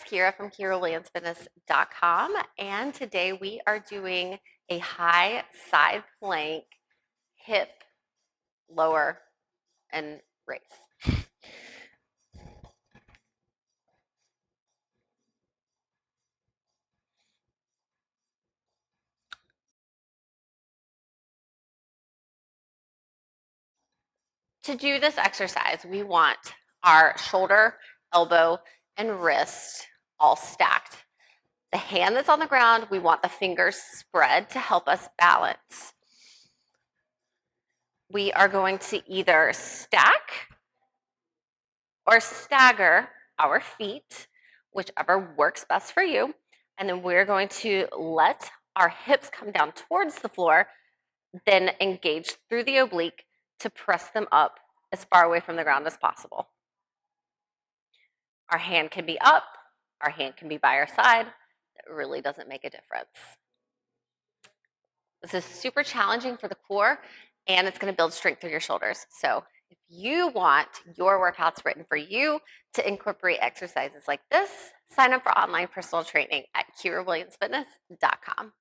Kyra from KyraWilliamsFitness.com, and today we are doing a high side plank, hip, lower, and raise. To do this exercise, we want our shoulder, elbow, and wrist all stacked. The hand that's on the ground, we want the fingers spread to help us balance. We are going to either stack or stagger our feet, whichever works best for you. And then we're going to let our hips come down towards the floor, then engage through the oblique to press them up as far away from the ground as possible. Our hand can be up, our hand can be by our side. It really doesn't make a difference. This is super challenging for the core, and it's going to build strength through your shoulders. So if you want your workouts written for you to incorporate exercises like this, sign up for online personal training at KyraWilliamsFitness.com.